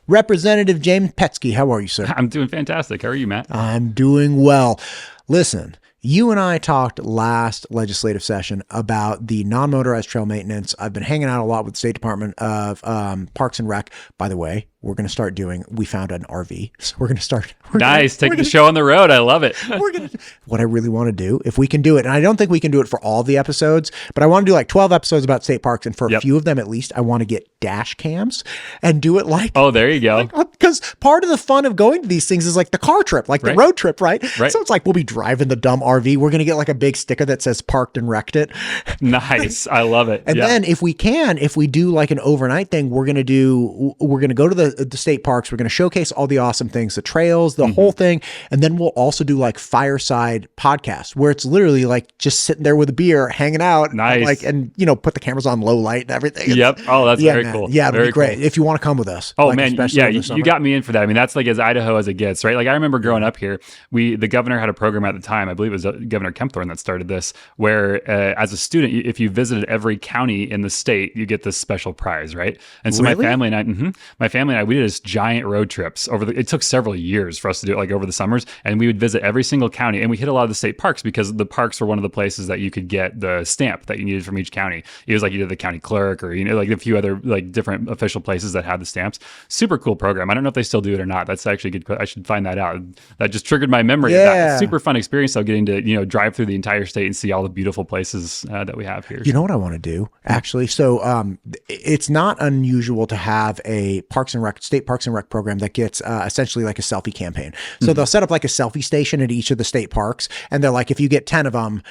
Representative James Petzke. How are you, sir? I'm doing fantastic. How are you, Matt? I'm doing well. Listen, you and I talked last legislative session about the non-motorized trail maintenance. I've been hanging out a lot with the State Department of Parks and Rec. By the way, we found an RV. So we're going to start. Take the show on the road. I love it. What I really want to do, if we can do it, and I don't think we can do it for all the episodes, but I want to do like 12 episodes about state parks. And for a few of them, at least, I want to get dash cams and do it like. Oh, there you go. Because part of the fun of going to these things is like the car trip, like the road trip, right? So it's like, we'll be driving the dumb RV. We're going to get like a big sticker that says parked and wrecked it. Nice. I love it. And then if we do like an overnight thing, we're going to go to the state parks. We're going to showcase all the awesome things, the trails, the whole thing. And then we'll also do like fireside podcasts where it's literally like just sitting there with a beer, hanging out. Nice. And put the cameras on low light and everything. Yep. Oh, that's very cool. Yeah, it'll very be great. cool. If you want to come with us. Oh, man. Yeah, you got me in for that. I mean, that's like as Idaho as it gets, right? Like I remember growing up here, the governor had a program at the time, I believe it was Governor Kempthorne that started this, where as a student, if you visited every county in the state, you get this special prize, right? And so my family and I, we did this giant road trips it took several years for us to do it, like over the summers, and we would visit every single county, and we hit a lot of the state parks because the parks were one of the places that you could get the stamp that you needed from each county. It was like either the county clerk or like a few other like different official places that had the stamps. Super cool program. I don't know if they still do it or not. That's actually good. I should find that out. That just triggered my memory of that. Super fun experience though, getting to drive through the entire state and see all the beautiful places that we have here. You know what I want to do actually? So it's not unusual to have a state Parks and Rec program that gets essentially like a selfie campaign. So they'll set up like a selfie station at each of the state parks, and they're like, if you get 10 of them,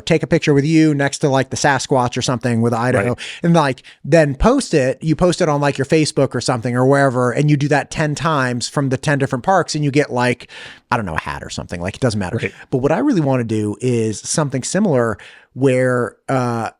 take a picture with you next to like the Sasquatch or something with Idaho, and like then post it. You post it on like your Facebook or something or wherever, and you do that 10 times from the 10 different parks, and you get like, I don't know, a hat or something. Like it doesn't matter. Right. But what I really want to do is something similar where I'll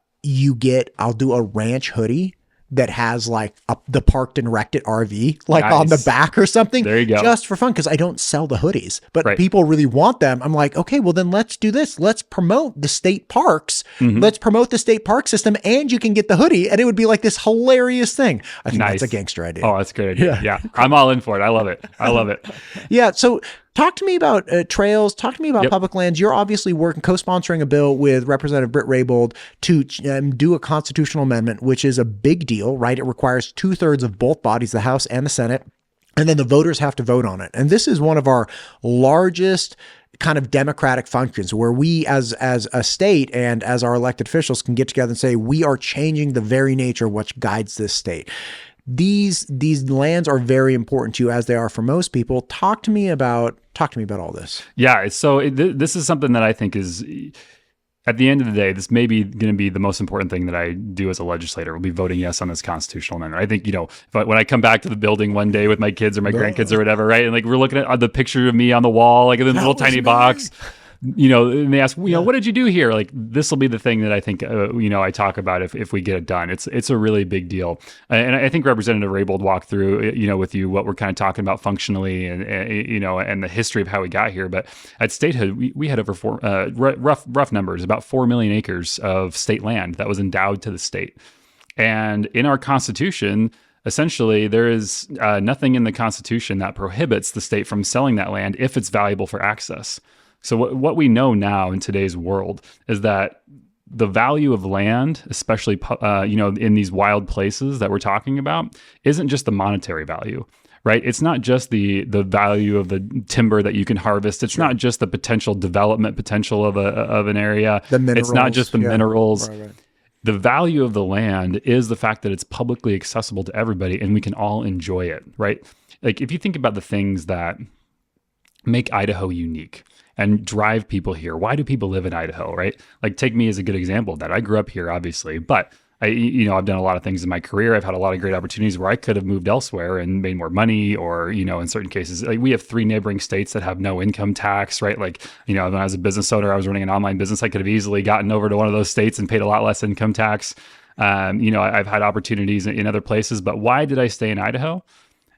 do a ranch hoodie that has like the parked and wrecked it RV like on the back or something. There you go. Just for fun, because I don't sell the hoodies, but people really want them. I'm like, okay, well then let's do this. Let's promote the state parks. Let's promote the state park system, and you can get the hoodie, and it would be like this hilarious thing. I think that's a gangster idea. Oh, that's a good idea. Yeah. I'm all in for it. I love it. Yeah. So talk to me about trails. Talk to me about public lands. You're obviously co-sponsoring a bill with Representative Britt Raybould to do a constitutional amendment, which is a big deal, right? It requires 2/3 of both bodies, the House and the Senate, and then the voters have to vote on it. And this is one of our largest kind of democratic functions where we as a state and as our elected officials can get together and say, we are changing the very nature of what guides this state. These lands are very important to you, as they are for most people. Talk to me about all this. Yeah. So this is something that I think is, at the end of the day, this may be going to be the most important thing that I do as a legislator. Will be voting yes on this constitutional amendment. I think, when I come back to the building one day with my kids or my grandkids or whatever, right? And like we're looking at the picture of me on the wall, like in the little tiny box. And they ask, what did you do here? Like, this will be the thing that I think, I talk about if we get it done. It's a really big deal. And I think Representative Raybould walked through, with you, what we're kind of talking about functionally and the history of how we got here. But at statehood, we had over rough numbers, about 4 million acres of state land that was endowed to the state. And in our Constitution, essentially, there is nothing in the Constitution that prohibits the state from selling that land if it's valuable for access. So what we know now in today's world is that the value of land, especially in these wild places that we're talking about, isn't just the monetary value, right? It's not just the value of the timber that you can harvest. It's not just the potential development potential of an area. The minerals, it's not just the minerals. Right. The value of the land is the fact that it's publicly accessible to everybody and we can all enjoy it, right? Like if you think about the things that make Idaho unique and drive people here. Why do people live in Idaho, right? Like take me as a good example of that. I grew up here, obviously, but I've done a lot of things in my career. I've had a lot of great opportunities where I could have moved elsewhere and made more money, or, in certain cases, like we have 3 neighboring states that have no income tax, right? Like, when I was a business owner, I was running an online business. I could have easily gotten over to one of those states and paid a lot less income tax. I've had opportunities in other places, but why did I stay in Idaho?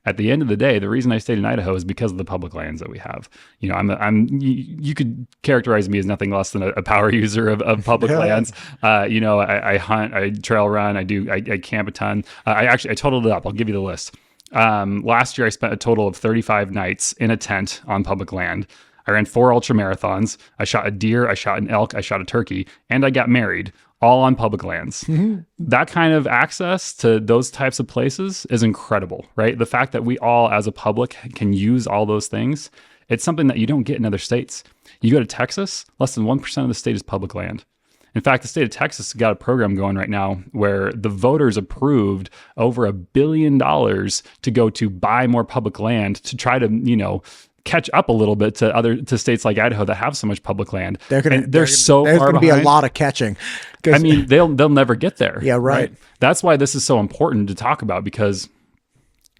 At the end of the day, the reason I stayed in Idaho is because of the public lands that we have. You could characterize me as nothing less than a power user of public lands. I hunt, I trail run, I camp a ton. I totaled it up. I'll give you the list. Last year, I spent a total of 35 nights in a tent on public land. I ran 4 ultra marathons. I shot a deer, I shot an elk, I shot a turkey, and I got married, all on public lands. That kind of access to those types of places is incredible, right? The fact that we all as a public can use all those things, it's something that you don't get in other states. You go to Texas, less than 1% of the state is public land. In fact, the state of Texas has got a program going right now where the voters approved over $1 billion to go to buy more public land to try to, catch up a little bit to states like Idaho that have so much public land. There's going to be a lot of catching. I mean, they'll never get there. Yeah, right. That's why this is so important to talk about, because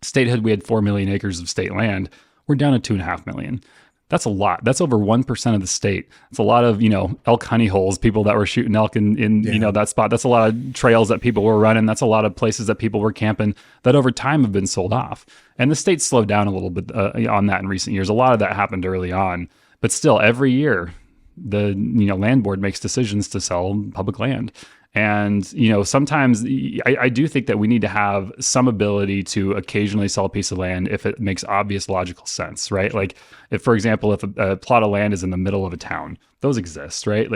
statehood, we had 4 million acres of state land. We're down to 2.5 million. That's a lot. That's over 1% of the state. It's a lot of, elk honey holes, people that were shooting elk in that spot. That's a lot of trails that people were running. That's a lot of places that people were camping that over time have been sold off. And the state slowed down a little bit on that in recent years. A lot of that happened early on, but still every year the, land board makes decisions to sell public land. And, sometimes I do think that we need to have some ability to occasionally sell a piece of land if it makes obvious logical sense, right? Like if, for example, if a plot of land is in the middle of a town, those exist, right?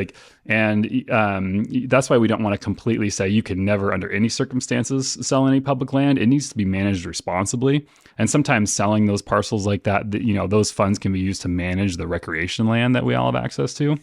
That's why we don't want to completely say you can never under any circumstances sell any public land. It needs to be managed responsibly. And sometimes selling those parcels like that, those funds can be used to manage the recreation land that we all have access to.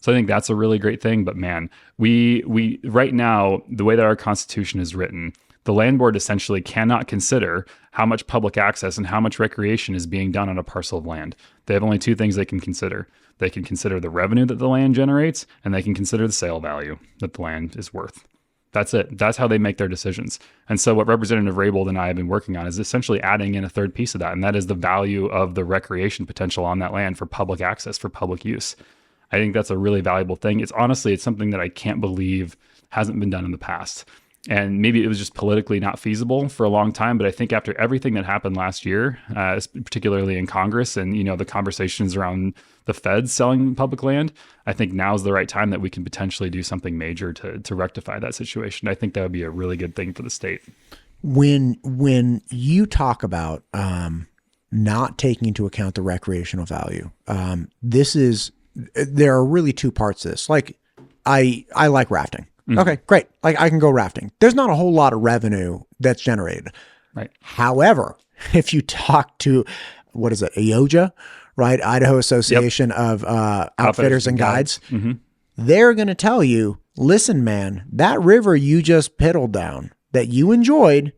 So I think that's a really great thing. But man, we right now, the way that our Constitution is written, the land board essentially cannot consider how much public access and how much recreation is being done on a parcel of land. They have only 2 things they can consider. They can consider the revenue that the land generates, and they can consider the sale value that the land is worth. That's it. That's how they make their decisions. And so what Representative Raybould and I have been working on is essentially adding in a third piece of that, and that is the value of the recreation potential on that land for public access, for public use. I think that's a really valuable thing. It's something that I can't believe hasn't been done in the past. And maybe it was just politically not feasible for a long time. But I think after everything that happened last year, particularly in Congress and, the conversations around the feds selling public land, I think now's the right time that we can potentially do something major to rectify that situation. I think that would be a really good thing for the state. When you talk about not taking into account the recreational value, there are really 2 parts to this. Like I like rafting. Mm-hmm. Okay, great. Like I can go rafting. There's not a whole lot of revenue that's generated. Right. However, if you talk to, IOJA, right? Idaho Association of Outfitters and Guides, mm-hmm. they're going to tell you, listen, man, that river you just piddled down that you enjoyed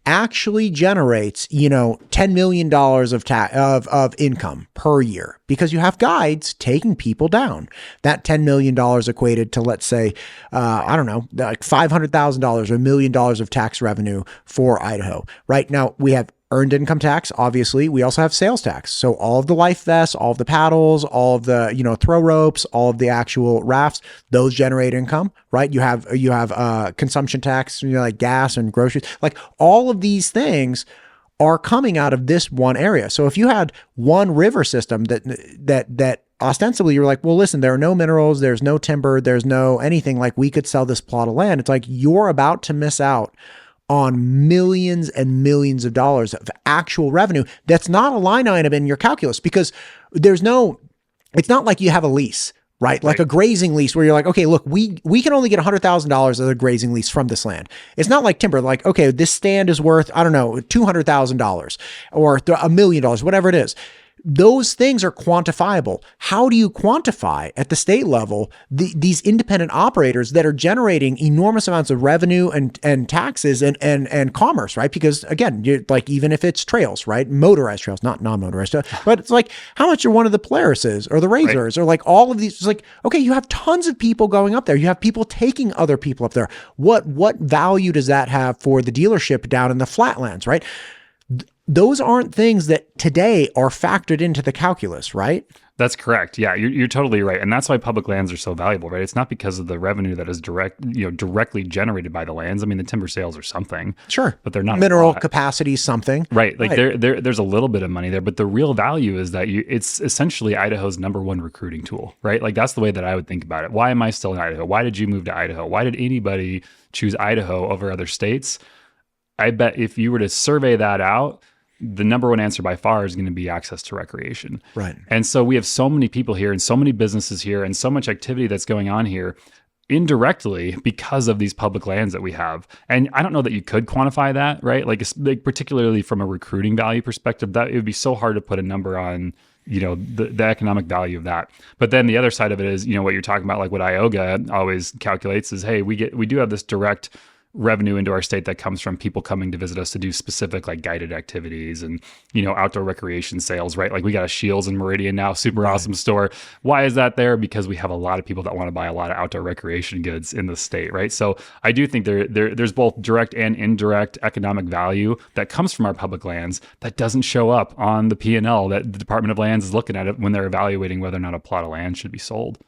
actually generates, $10 million of income per year because you have guides taking people down. That $10 million equated to, let's say, like $500,000 or $1 million of tax revenue for Idaho. Right now, we have earned income tax, obviously. We also have sales tax. So all of the life vests, all of the paddles, all of the, throw ropes, all of the actual rafts, those generate income, right? You have consumption tax, like gas and groceries, like all of these things are coming out of this one area. So if you had one river system that ostensibly you're like, well, listen, there are no minerals, there's no timber, there's no anything, like we could sell this plot of land. It's like, you're about to miss out on millions and millions of dollars of actual revenue. That's not a line item in your calculus because it's not like you have a lease, right? Like a grazing lease where you're like, okay, look, we can only get $100,000 as a grazing lease from this land. It's not like timber, like, okay, this stand is worth, $200,000 or $1 million, whatever it is. Those things are quantifiable. How do you quantify at the state level these independent operators that are generating enormous amounts of revenue and taxes and commerce, right? Because again, even if it's trails, right? Motorized trails, not non-motorized, but it's like how much are one of the Polaris's or the Razors or like all of these. It's like, okay, you have tons of people going up there. You have people taking other people up there. What value does that have for the dealership down in the flatlands, right? Those aren't things that today are factored into the calculus, right? That's correct. Yeah, you're totally right. And that's why public lands are so valuable, right? It's not because of the revenue that is directly generated by the lands. I mean, the timber sales are something. Sure. But they're not mineral capacity, something. Right. Like there's a little bit of money there, but the real value is that it's essentially Idaho's #1 recruiting tool, right? Like that's the way that I would think about it. Why am I still in Idaho? Why did you move to Idaho? Why did anybody choose Idaho over other states? I bet if you were to survey that out, the number one answer by far is going to be access to recreation. Right. And so we have so many people here and so many businesses here and so much activity that's going on here indirectly because of these public lands that we have. And I don't know that you could quantify that, right? Like particularly from a recruiting value perspective, that it would be so hard to put a number on, the economic value of that. But then the other side of it is, what you're talking about, like what IOGA always calculates is, hey, we do have this direct revenue into our state that comes from people coming to visit us to do specific like guided activities and outdoor recreation sales, right? Like we got a Shields in Meridian now, super awesome store. Why is that there? Because we have a lot of people that want to buy a lot of outdoor recreation goods in the state, right? So I do think there's both direct and indirect economic value that comes from our public lands that doesn't show up on the P&L that the Department of Lands is looking at it when they're evaluating whether or not a plot of land should be sold.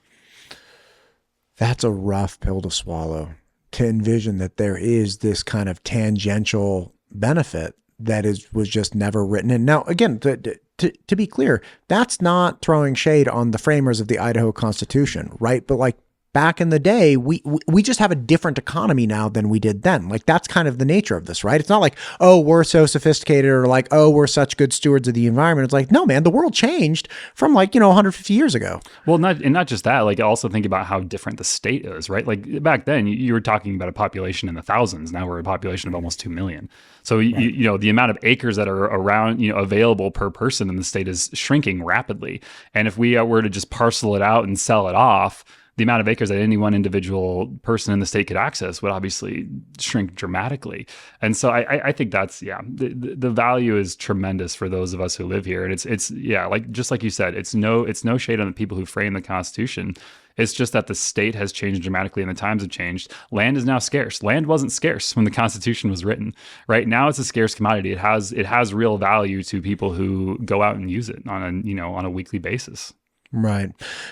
That's a rough pill to swallow, to envision that there is this kind of tangential benefit that was just never written in. Now, again, to be clear, that's not throwing shade on the framers of the Idaho Constitution, right? But like back in the day, we just have a different economy now than we did then. Like that's kind of the nature of this, right? It's not like, oh, we're so sophisticated or like, oh, we're such good stewards of the environment. It's like, no, man, the world changed from like, 150 years ago. Well, not just that, like also think about how different the state is, right? Like back then you were talking about a population in the thousands. Now we're a population of almost 2 million. So, right. The amount of acres that are around, available per person in the state is shrinking rapidly. And if we were to just parcel it out and sell it off, the amount of acres that any one individual person in the state could access would obviously shrink dramatically. And so I think that's, the value is tremendous for those of us who live here. And it's like, just like you said, it's no shade on the people who frame the Constitution. It's just that the state has changed dramatically and the times have changed. Land is now scarce. Land wasn't scarce when the Constitution was written, right? Now it's a scarce commodity. It has real value to people who go out and use it on a weekly basis. Right.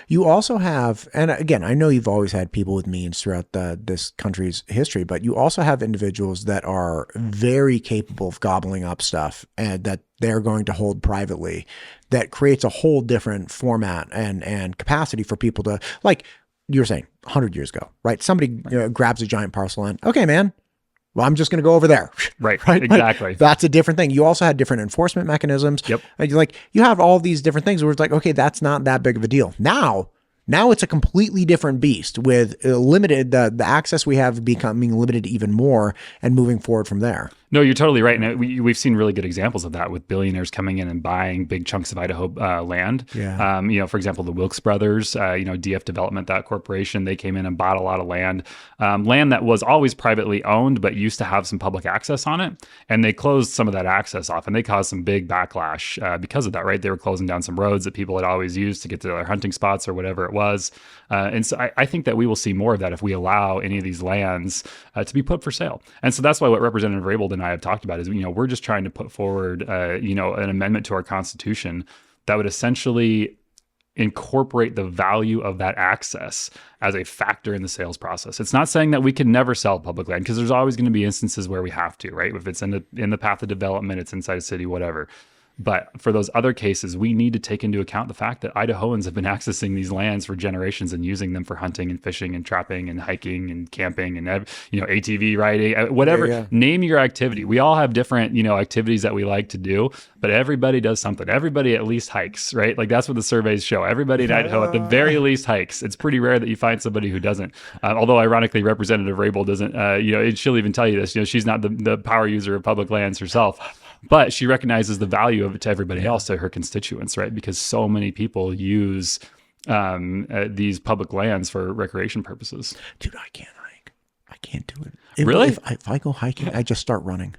You also have, and again, I know you've always had people with means throughout this country's history, but you also have individuals that are very capable of gobbling up stuff and that they're going to hold privately. That creates a whole different format and capacity for people to, like you were saying, 100 years ago, right? Somebody grabs a giant parcel land. Okay, man. Well, I'm just going to go over there. Right. Exactly. That's a different thing. You also had different enforcement mechanisms. Yep. Like you have all these different things where it's like, okay, that's not that big of a deal. Now it's a completely different beast with limited, the access we have becoming limited even more and moving forward from there. No, you're totally right. And we've seen really good examples of that with billionaires coming in and buying big chunks of Idaho land. Yeah. For example, the Wilkes brothers, DF Development, that corporation, they came in and bought a lot of land that was always privately owned, but used to have some public access on it. And they closed some of that access off and they caused some big backlash because of that, right? They were closing down some roads that people had always used to get to their hunting spots or whatever it was. And so I think that we will see more of that if we allow any of these lands to be put for sale. And so that's why what Representative Raybould and I have talked about is, we're just trying to put forward, an amendment to our Constitution that would essentially incorporate the value of that access as a factor in the sales process. It's not saying that we can never sell public land because there's always going to be instances where we have to, right? If it's in the path of development, it's inside a city, whatever. But for those other cases, we need to take into account the fact that Idahoans have been accessing these lands for generations and using them for hunting and fishing and trapping and hiking and camping and, ATV riding, whatever. Yeah. Name your activity. We all have different, activities that we like to do, but everybody does something. Everybody at least hikes, right? Like that's what the surveys show. Everybody in Idaho at the very least hikes. It's pretty rare that you find somebody who doesn't. Although ironically, Representative Raybould doesn't, she'll even tell you this, she's not the power user of public lands herself. But she recognizes the value of it to everybody else, to her constituents, right? Because so many people use these public lands for recreation purposes. Dude, I can't hike. I can't do it. Really? If I go hiking, I just start running.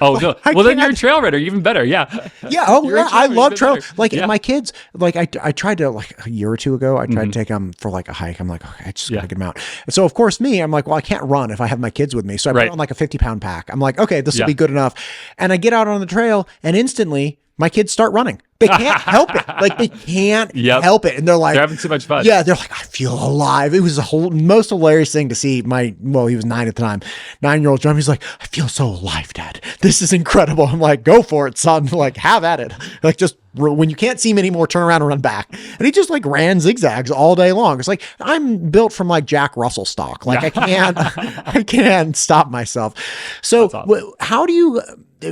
Oh, no. Well, then you're a trail runner, even better. Yeah. Yeah. Oh, yeah. I love trail. Like my kids, like I tried to, like a year or two ago, I tried to take them for like a hike. I'm like, okay, I just gotta get them out. And so of course I'm like, well, I can't run if I have my kids with me. So I put on like a 50-pound pack. I'm like, okay, this will be good enough. And I get out on the trail and instantly my kids start running. They can't help it. Like they can't help it. And they're like, they're having too much fun. Yeah. They're like, I feel alive. It was the most hilarious thing to see he was 9 at the time, 9-year-old John. He's like, I feel so alive, Dad. This is incredible. I'm like, go for it, son. Like, have at it. Like, just when you can't see him anymore, turn around and run back. And he just like ran zigzags all day long. It's like, I'm built from like Jack Russell stock. Like I can't stop myself. So awesome. How do you,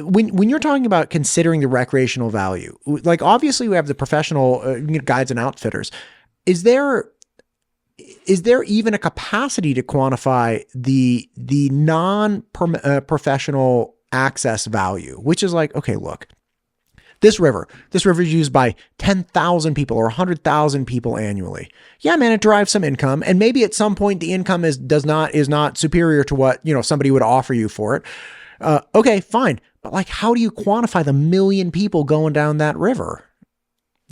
when you're talking about considering the recreational value, like obviously we have the professional guides and outfitters. Is there even a capacity to quantify the non-professional access value, which is like, okay, look, this river is used by 10,000 people or 100,000 people annually. Yeah, man, it drives some income. And maybe at some point the income is not superior to what, somebody would offer you for it. Okay, fine. But like, how do you quantify the million people going down that river?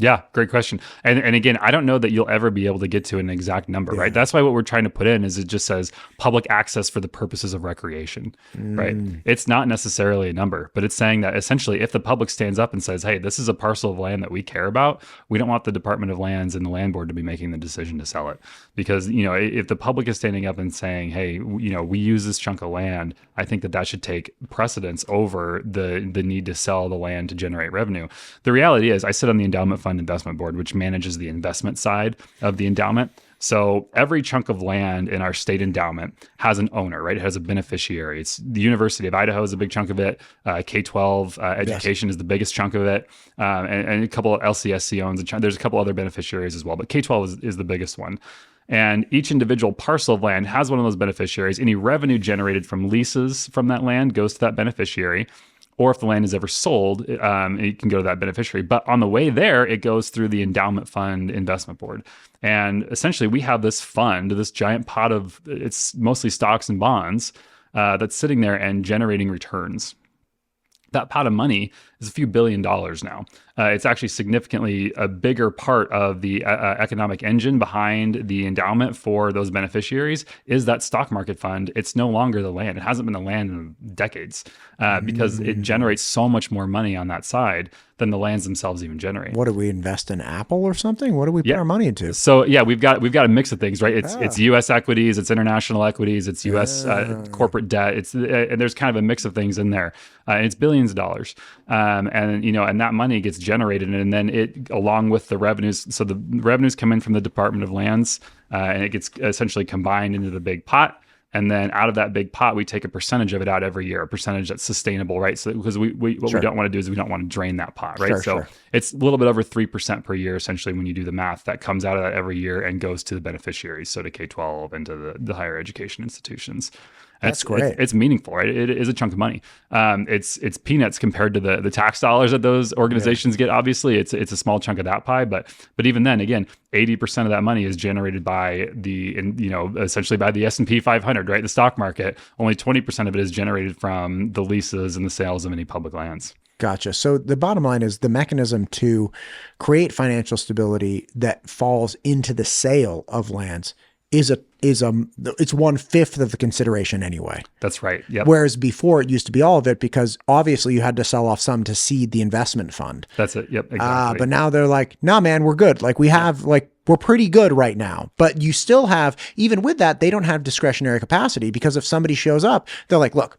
Yeah, great question. And again, I don't know that you'll ever be able to get to an exact number, right? That's why what we're trying to put in is it just says public access for the purposes of recreation, right? It's not necessarily a number, but it's saying that essentially if the public stands up and says, hey, this is a parcel of land that we care about, we don't want the Department of Lands and the land board to be making the decision to sell it. Because, if the public is standing up and saying, hey, we use this chunk of land, I think that should take precedence over the need to sell the land to generate revenue. The reality is I sit on the endowment fund investment board, which manages the investment side of the endowment. So every chunk of land in our state endowment has an owner, right? It has a beneficiary. It's the University of Idaho is a big chunk of it. K-12 education is the biggest chunk of it. And a couple of LCSC owns. There's a couple other beneficiaries as well, but K-12 is the biggest one. And each individual parcel of land has one of those beneficiaries. Any revenue generated from leases from that land goes to that beneficiary. Or if the land is ever sold, it can go to that beneficiary. But on the way there, it goes through the endowment fund investment board. And essentially, we have this fund, this giant pot of, it's mostly stocks and bonds, that's sitting there and generating returns. That pot of money is a few $1 billion now. It's actually significantly a bigger part of the economic engine behind the endowment for those beneficiaries is that stock market fund. It's no longer the land. It hasn't been the land in decades because it generates so much more money on that side than the lands themselves even generate. What do we invest in, Apple or something? What do we put our money into? So yeah, we've got a mix of things, right? It's U.S. equities, it's international equities, it's U.S. Corporate debt. And there's kind of a mix of things in there. And it's billions of dollars. And that money gets generated, and then it, along with the revenues, so the revenues come in from the Department of Lands, and it gets essentially combined into the big pot. And then out of that big pot, we take a percentage of it out every year, a percentage that's sustainable, right? So because we we don't want to do is we don't want to drain that pot, right? It's a little bit over 3% per year, essentially, when you do the math, that comes out of that every year and goes to the beneficiaries, so to K-12 and to the higher education institutions. That's great. It's meaningful, right? It is a chunk of money. It's peanuts compared to the tax dollars that those organizations get. Obviously, it's a small chunk of that pie, but even then, again, 80% of that money is generated by essentially by the S&P 500, right? The stock market. Only 20% of it is generated from the leases and the sales of any public lands. Gotcha. So the bottom line is the mechanism to create financial stability that falls into the sale of lands it's 1/5 of the consideration anyway. That's right. Yep. Whereas before it used to be all of it because obviously you had to sell off some to seed the investment fund. That's it. Yep. Exactly. But now they're like, nah, man, we're good. Like we're pretty good right now. But you still have, even with that, they don't have discretionary capacity because if somebody shows up, they're like, look,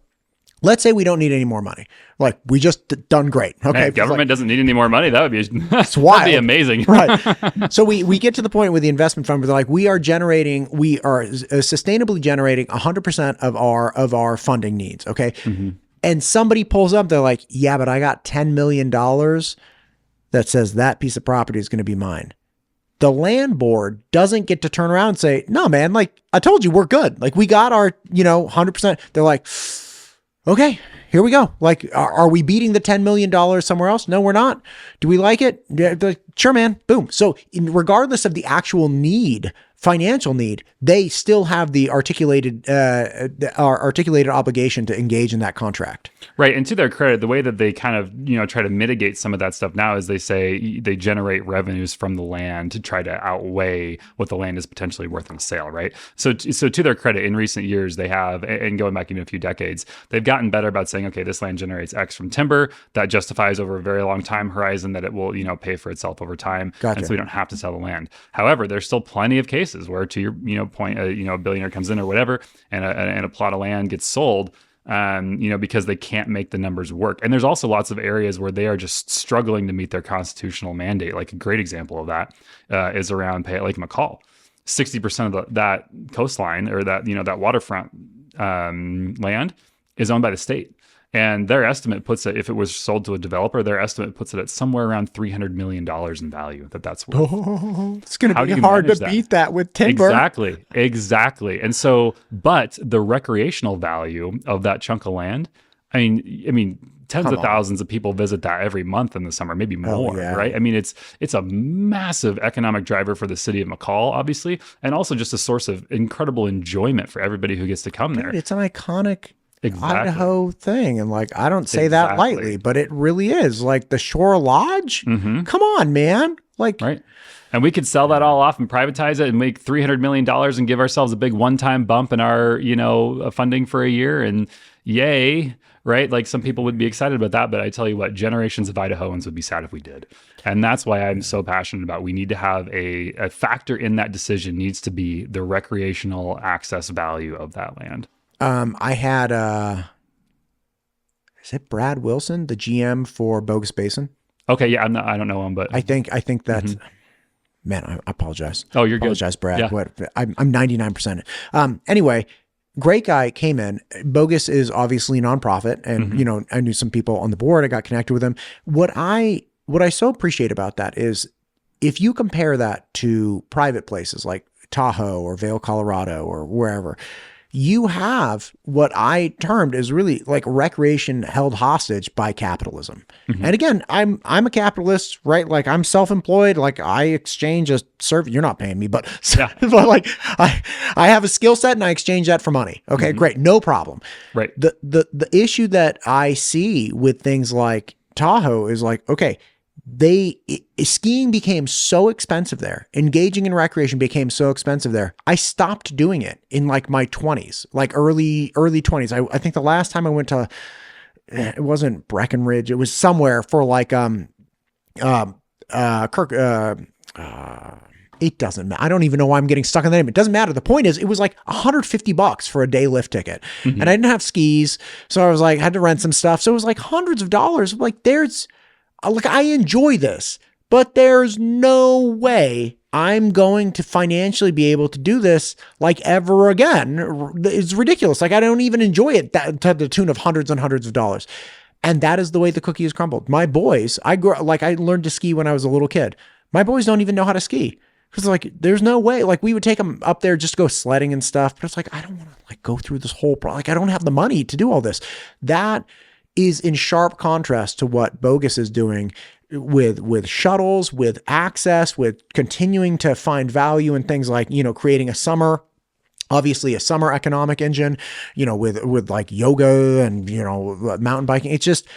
let's say we don't need any more money. Like we just done great. Okay. Man, government doesn't need any more money. That would be, it's wild. That'd be amazing. Right. So we get to the point with the investment fund where they're like, we are sustainably generating 100% of our funding needs. Okay. Mm-hmm. And somebody pulls up, they're like, yeah, but I got $10 million that says that piece of property is going to be mine. The land board doesn't get to turn around and say, no, man, like I told you, we're good. Like we got our, 100%. They're like, okay, here we go. Like, are we beating the $10 million somewhere else? No, we're not. Do we like it? Yeah, sure, man. Boom. So regardless of the actual need financial need, they still have the articulated obligation to engage in that contract. Right. And to their credit, the way that they kind of, try to mitigate some of that stuff now is they say they generate revenues from the land to try to outweigh what the land is potentially worth in a sale. Right. So to their credit, in recent years, they have, and going back even a few decades, they've gotten better about saying, okay, this land generates X from timber. That justifies over a very long time horizon that it will, pay for itself over time. Gotcha. And so we don't have to sell the land. However, there's still plenty of cases where, to your point, a billionaire comes in or whatever, and a plot of land gets sold, because they can't make the numbers work. And there's also lots of areas where they are just struggling to meet their constitutional mandate. Like a great example of that is around Lake McCall. 60% of that coastline, or that waterfront land, is owned by the state. And their estimate puts it, if it was sold to a developer, their estimate puts it at somewhere around $300 million in value that's worth. Oh, it's going to be hard to beat that with timber. Exactly. And so, but the recreational value of that chunk of land, I mean, tens of thousands of people visit that every month in the summer, maybe more, right? I mean, it's a massive economic driver for the city of McCall, obviously, and also just a source of incredible enjoyment for everybody who gets to come there. It's an iconic Idaho thing. And I don't say that lightly, but it really is. Like the Shore Lodge. Mm-hmm. Come on, man. Right. And we could sell that all off and privatize it and make $300 million and give ourselves a big one-time bump in our, funding for a year, and yay, right? Like some people would be excited about that, but I tell you what, generations of Idahoans would be sad if we did. And that's why I'm so passionate about, we need to have a factor in that decision needs to be the recreational access value of that land. I had, is it Brad Wilson, the GM for Bogus Basin? Okay. Yeah. I don't know him, but I think that's, man, I apologize. Oh, you're apologize, good. Brad. Yeah. What, I'm 99%. Anyway, great guy came in. Bogus is obviously a nonprofit, and, I knew some people on the board. I got connected with them. What I so appreciate about that is if you compare that to private places like Tahoe or Vail, Colorado, or wherever, you have what I termed as really like recreation held hostage by capitalism. Mm-hmm. And again, I'm a capitalist, right? Like I'm self-employed. Like I exchange a service. You're not paying me, but, but like I have a skill set and I exchange that for money. Okay, great. No problem. Right. The issue that I see with things like Tahoe is like, okay, skiing became so expensive there. Engaging in recreation became so expensive there. I stopped doing it in like my 20s, like early 20s. I think the last time I went to, it wasn't Breckenridge. It was somewhere for like, it doesn't matter. I don't even know why I'm getting stuck on the name. It doesn't matter. The point is, it was like $150 for a day lift ticket. Mm-hmm. And I didn't have skis. So I was like, had to rent some stuff. So it was like hundreds of dollars. Like I enjoy this, but there's no way I'm going to financially be able to do this like ever again. It's ridiculous. Like I don't even enjoy it to the tune of hundreds and hundreds of dollars. And that is the way the cookie is crumbled. My boys, I learned to ski when I was a little kid. My boys don't even know how to ski. Because like, there's no way. Like we would take them up there just to go sledding and stuff. But it's like, I don't want to like go through this whole like I don't have the money to do all this. That is in sharp contrast to what Bogus is doing with shuttles, with access, with continuing to find value in things like, creating obviously a summer economic engine, with like yoga and, mountain biking. It's just,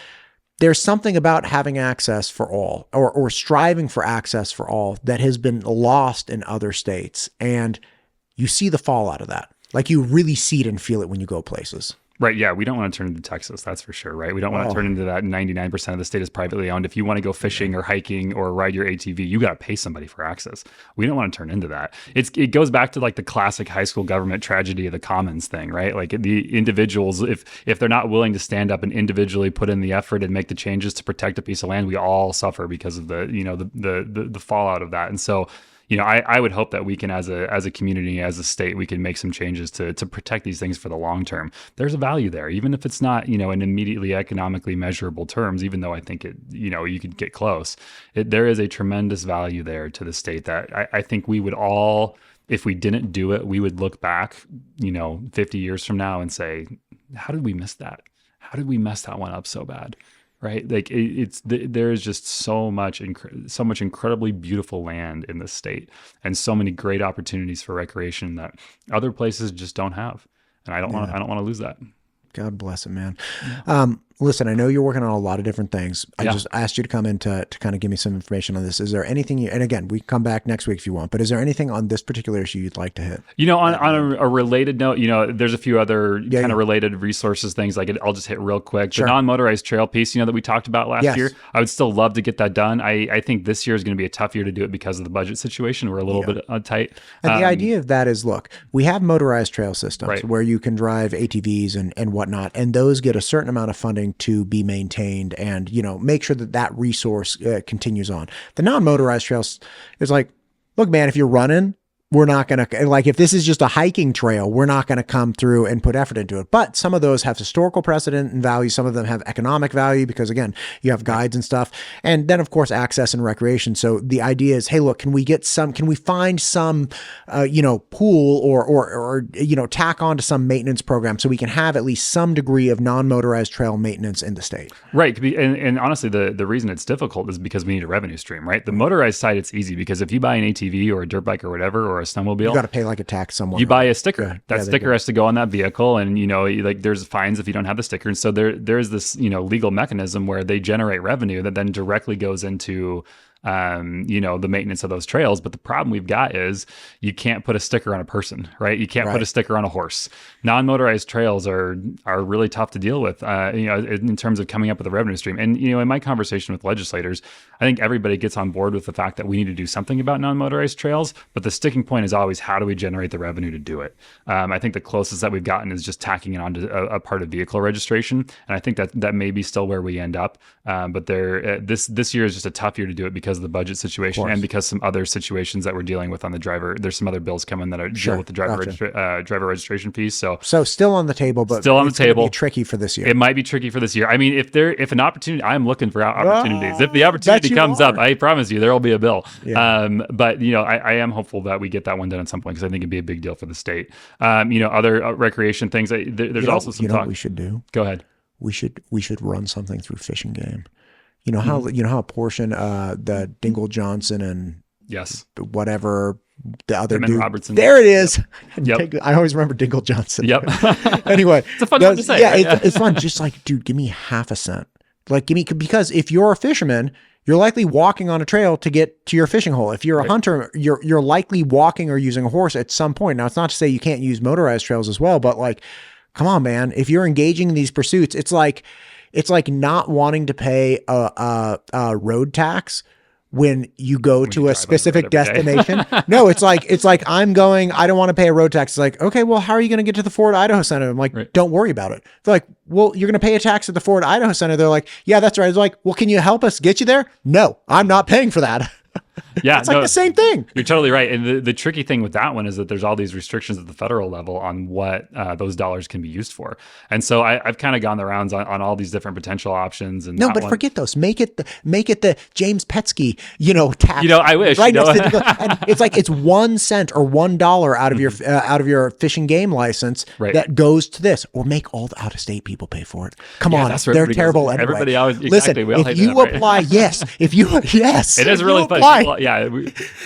there's something about having access for all or striving for access for all that has been lost in other states. And you see the fallout of that. Like you really see it and feel it when you go places. Right. Yeah. We don't want to turn into Texas. That's for sure. Right. We don't want to turn into that 99% of the state is privately owned. If you want to go fishing or hiking or ride your ATV, you got to pay somebody for access. We don't want to turn into that. It goes back to like the classic high school government tragedy of the commons thing, right? Like the individuals, if they're not willing to stand up and individually put in the effort and make the changes to protect a piece of land, we all suffer because of the fallout of that. And so, I would hope that we can, as a community, as a state, we can make some changes to protect these things for the long term. There's a value there, even if it's not, in immediately economically measurable terms, even though I think it, you could get close. There is a tremendous value there to the state that I think we would all, if we didn't do it, we would look back, 50 years from now and say, how did we miss that? How did we mess that one up so bad? right? Like there is just so much incredibly beautiful land in this state, and so many great opportunities for recreation that other places just don't have. And I don't want to lose that. God bless it, man. Listen, I know you're working on a lot of different things. I just asked you to come in to kind of give me some information on this. Is there anything and again, we can come back next week if you want, but is there anything on this particular issue you'd like to hit? On a related note, there's a few other kind of related resources, things like I'll just hit real quick. Sure. The non-motorized trail piece, that we talked about last year, I would still love to get that done. I think this year is going to be a tough year to do it because of the budget situation. We're a little bit tight. And the idea of that is, look, we have motorized trail systems where you can drive ATVs and whatnot, and those get a certain amount of funding to be maintained and, make sure that resource continues on. The non-motorized trails is like, look, man, if you're running, we're not going to, like, if this is just a hiking trail, we're not going to come through and put effort into it. But some of those have historical precedent and value. Some of them have economic value because, again, you have guides and stuff. And then, of course, access and recreation. So the idea is, hey, look, can we find some, pool or tack on to some maintenance program so we can have at least some degree of non-motorized trail maintenance in the state? Right. And honestly, the reason it's difficult is because we need a revenue stream, right? The motorized side, it's easy because if you buy an ATV or a dirt bike or whatever, or a snowmobile, you got to pay like a tax somewhere. You buy a sticker. That sticker has to go on that vehicle, and there's fines if you don't have the sticker. And so there's this legal mechanism where they generate revenue that then directly goes into the maintenance of those trails. But the problem we've got is you can't put a sticker on a person, right? You can't put a sticker on a horse. Non-motorized trails are really tough to deal with, in terms of coming up with a revenue stream. And, in my conversation with legislators, I think everybody gets on board with the fact that we need to do something about non-motorized trails, but the sticking point is always, how do we generate the revenue to do it? I think the closest that we've gotten is just tacking it onto a part of vehicle registration. And I think that may be still where we end up. But this year is just a tough year to do it because of the budget situation and because some other situations that we're dealing with on the driver. There's some other bills coming that are deal with the driver registration piece. So still on the table, but still on the table. Be tricky for this year. It might be tricky for this year. I mean, if an opportunity, I'm looking for opportunities. If the opportunity comes up, I promise you there will be a bill. Yeah. But I am hopeful that we get that one done at some point because I think it'd be a big deal for the state. Other recreation things. There's also some talk. What we should do? Go ahead. We should run something through Fishing Game. How a portion the Dingle Johnson and whatever the other dude. Robertson. There it is. Yep. I always remember Dingle Johnson. Yep. Anyway, it's a fun one to say. Yeah, right? it's fun. Just like, dude, give me half a cent. Like, because if you're a fisherman, you're likely walking on a trail to get to your fishing hole. If you're a hunter, you're likely walking or using a horse at some point. Now, it's not to say you can't use motorized trails as well, but like, come on, man. If you're engaging in these pursuits, it's like not wanting to pay a road tax when you go to a specific destination. No, it's like I don't want to pay a road tax. It's like, okay, well, how are you going to get to the Ford Idaho Center? I'm like, don't worry about it. They're like, well, you're going to pay a tax at the Ford Idaho Center. They're like, yeah, that's right. It's like, well, can you help us get you there? No, I'm not paying for that. Yeah, it's like the same thing. You're totally right. And the tricky thing with that one is that there's all these restrictions at the federal level on what those dollars can be used for. And so I've kind of gone the rounds on all these different potential options. And forget those. Make it the James Petzke, tax. I wish. Right? And it's like it's 1 cent or $1 out of your fishing game license that goes to this, or make all the out of state people pay for it. Come on, they're terrible anyway. Everybody always listen. If you apply, it is really funny.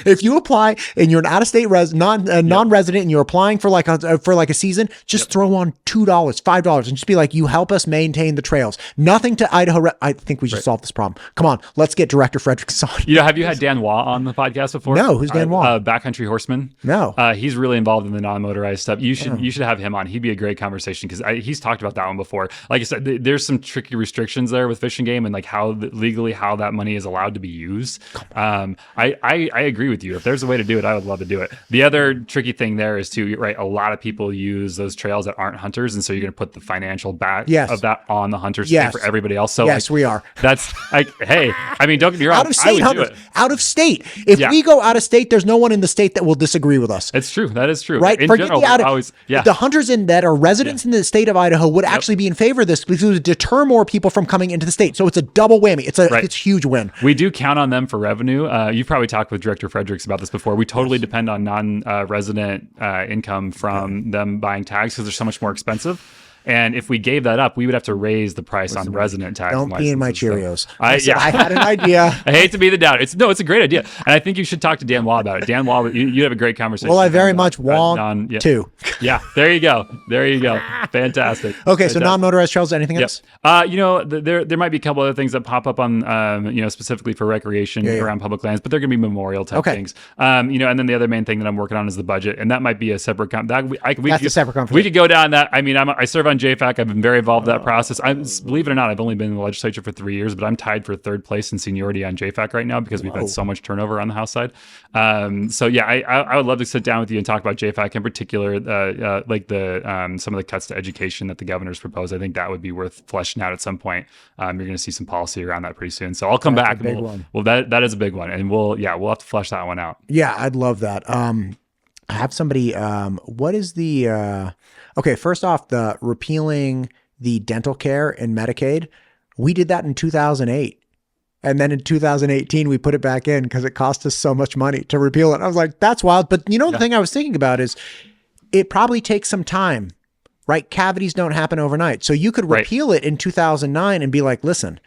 If you apply and you're an out-of-state non-resident and you're applying for like a season, just throw on $2, $5, and just be like, you help us maintain the trails. Nothing to Idaho. I think we should solve this problem. Come on, let's get Director Fredericks on. Have you had Dan Waugh on the podcast before? No, who's Dan Waugh? Backcountry horseman. No, he's really involved in the non-motorized stuff. You should have him on. He'd be a great conversation because he's talked about that one before. Like I said, there's some tricky restrictions there with Fishing Game and like how that money is allowed to be used. I agree with you. If there's a way to do it, I would love to do it. The other tricky thing there is too, right? A lot of people use those trails that aren't hunters, and so you're going to put the financial back of that on the hunters for everybody else. So yes, we are. That's like, hey, I mean, don't get me wrong. Out of state hunters, out of state. If we go out of state, there's no one in the state that will disagree with us. It's true. That is true. Right? In Forget general, the hunters that are residents in the state of Idaho would actually be in favor of this because it would deter more people from coming into the state. So it's a double whammy. It's a huge win. We do count on them for revenue. You've probably talked with Director Fredericks about this before. We totally depend on non-resident income from them buying tags because they're so much more expensive. And if we gave that up, we would have to raise the price on resident tax. Don't pee in my Cheerios. I had an idea. I hate to be the doubter. It's a great idea. And I think you should talk to Dan Waugh about it. Dan Waugh, you have a great conversation. Well, I very much want to. Yeah, there you go. Fantastic. Okay, so non-motorized trails, anything else? There might be a couple other things that pop up on, specifically for recreation around public lands, but they're going to be memorial type things. And then the other main thing that I'm working on is the budget, and that might be a separate That's a separate conversation. We could go down that. I mean, I serve on JFAC. I've been very involved in that process. Believe it or not, I've only been in the legislature for 3 years, but I'm tied for third place in seniority on JFAC right now because we've had so much turnover on the House side. I would love to sit down with you and talk about JFAC in particular, like some of the cuts to education that the governor's proposed. I think that would be worth fleshing out at some point. You're going to see some policy around that pretty soon. So I'll come back. That is a big one, and we'll have to flesh that one out. Yeah, I'd love that. I have somebody, what is the, first off, the repealing the dental care in Medicaid. We did that in 2008. And then in 2018, we put it back in because it cost us so much money to repeal it. I was like, that's wild. But the thing I was thinking about is it probably takes some time, right? Cavities don't happen overnight. So you could repeal it in 2009 and be like, listen,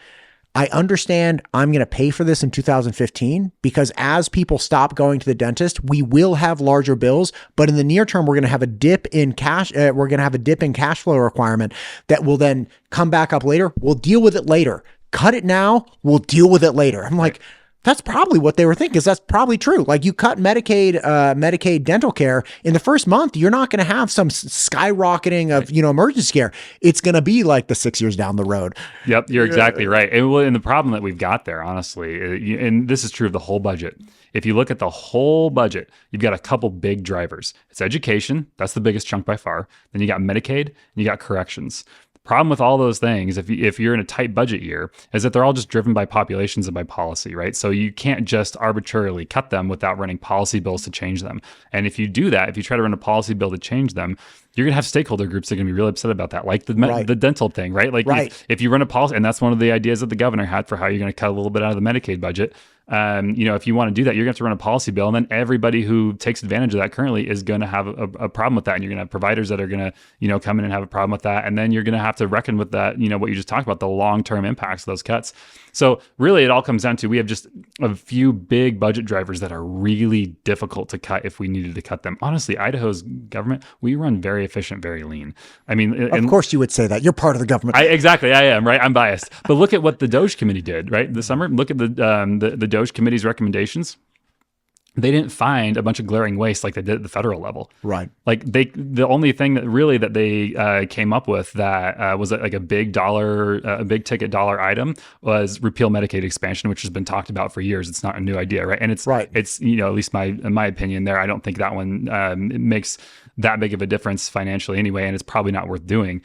I understand I'm going to pay for this in 2015 because as people stop going to the dentist, we will have larger bills. But in the near term, we're going to have a dip in cash. We're going to have a dip in cash flow requirement that will then come back up later. We'll deal with it later. Cut it now. We'll deal with it later. I'm like, that's probably what they were thinking, because that's probably true. Like you cut Medicaid dental care in the first month, you're not going to have some skyrocketing of, emergency care. It's going to be like the 6 years down the road. Yep. You're exactly right. And the problem that we've got there, honestly, and this is true of the whole budget. If you look at the whole budget, you've got a couple big drivers. It's education. That's the biggest chunk by far. Then you got Medicaid and you got corrections. Problem with all those things, if you're in a tight budget year, is that they're all just driven by populations and by policy, right? So you can't just arbitrarily cut them without running policy bills to change them. And if you do that, if you try to run a policy bill to change them, you're going to have stakeholder groups that are going to be really upset about that, like the dental thing, right? Like if you run a policy, and that's one of the ideas that the governor had for how you're going to cut a little bit out of the Medicaid budget. If you want to do that, you're going to have to run a policy bill, and then everybody who takes advantage of that currently is going to have a problem with that, and you're going to have providers that are going to, come in and have a problem with that, and then you're going to have to reckon with that, what you just talked about, the long-term impacts of those cuts. So really, it all comes down to we have just a few big budget drivers that are really difficult to cut if we needed to cut them. Honestly, Idaho's government, we run very efficient, very lean. I mean, of course you would say that. You're part of the government. Exactly, I am, right? I'm biased. But look at what the Doge committee did, right? This summer. Look at the Doge committee's recommendations. They didn't find a bunch of glaring waste like they did at the federal level. Right. Like the only thing that they came up with that was like a big ticket dollar item was repeal Medicaid expansion, which has been talked about for years. It's not a new idea, right? And it's at least in my opinion there, I don't think that one makes that big of a difference financially anyway, and it's probably not worth doing.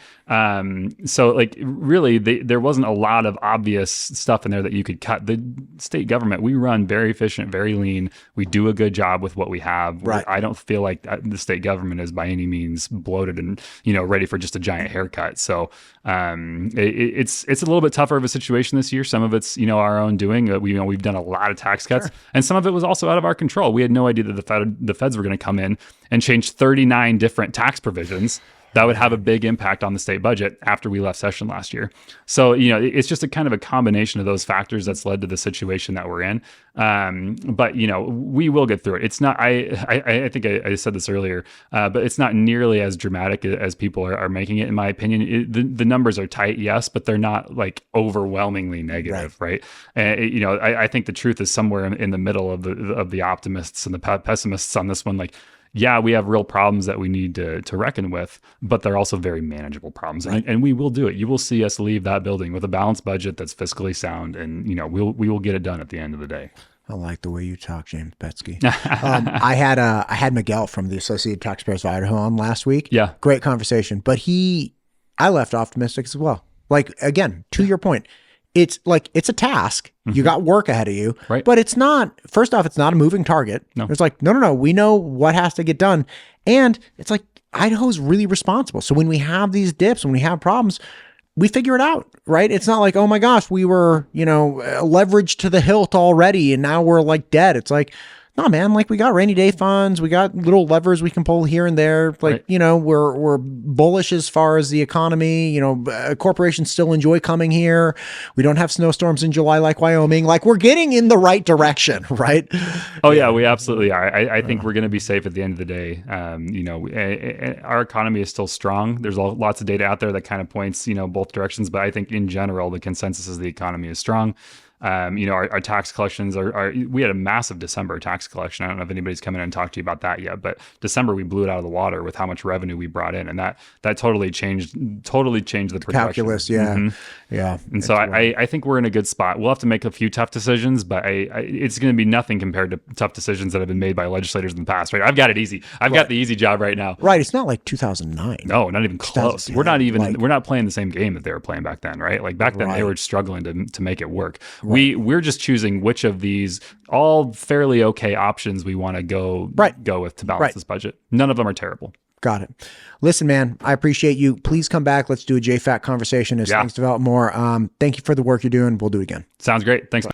So like really there wasn't a lot of obvious stuff in there that you could cut. The state government, we run very efficient, very lean. We do a good job with what we have. Right. I don't feel like the state government is by any means bloated and ready for just a giant haircut. So it's a little bit tougher of a situation this year. Some of it's our own doing. We've done a lot of tax cuts, and some of it was also out of our control. We had no idea that the feds were going to come in and change 39 different tax provisions that would have a big impact on the state budget after we left session last year. So, it's just a kind of a combination of those factors that's led to the situation that we're in. But, we will get through it. It's not, I think I said this earlier, but it's not nearly as dramatic as people are making it, in my opinion. The numbers are tight, yes, but they're not like overwhelmingly negative, right? I think the truth is somewhere in the middle of the optimists and the pessimists on this one. Like, yeah, we have real problems that we need to reckon with, but they're also very manageable problems. Right. And we will do it. You will see us leave that building with a balanced budget that's fiscally sound, and we will get it done at the end of the day. I like the way you talk, James Petzke. I had Miguel from the Associated Taxpayers of Idaho on last week. Yeah. Great conversation. But I left optimistic as well. Like, again, to your point, it's a task. You got work ahead of you, right? But it's not, first off, it's not a moving target. No. It's like, no. We know what has to get done. And it's like, Idaho's really responsible. So when we have these dips, when we have problems, we figure it out, right? It's not like, oh my gosh, we were, leveraged to the hilt already and now we're like dead. It's like, no, man, like we got rainy day funds, we got little levers we can pull here and there. Like, Right. you know, we're bullish as far as the economy. You know, corporations still enjoy coming here. We don't have snowstorms in July like Wyoming. Like, we're getting in the right direction, right? Oh yeah, we absolutely are. I think we're going to be safe at the end of the day. You know, our economy is still strong. There's lots of data out there that kind of points, you know, both directions. But I think in general, the consensus is the economy is strong. You know, our tax collections we had a massive December tax collection. I don't know if anybody's come in and talked to you about that yet, but December we blew it out of the water with how much revenue we brought in, and that totally changed the Calculus. Yeah. Mm-hmm. Yeah. And so I think we're in a good spot. We'll have to make a few tough decisions, but it's going to be nothing compared to tough decisions that have been made by legislators in the past, right? I've got it easy. I've got the easy job right now. Right. It's not like 2009. No, not even close. We're not playing the same game that they were playing back then, right? Like back then they were struggling to make it work. Right. We're just choosing which of these all fairly okay options we want to go with to balance this budget. None of them are terrible. Got it. Listen, man, I appreciate you. Please come back. Let's do a JFAC conversation as things develop more. Thank you for the work you're doing. We'll do it again. Sounds great. Thanks.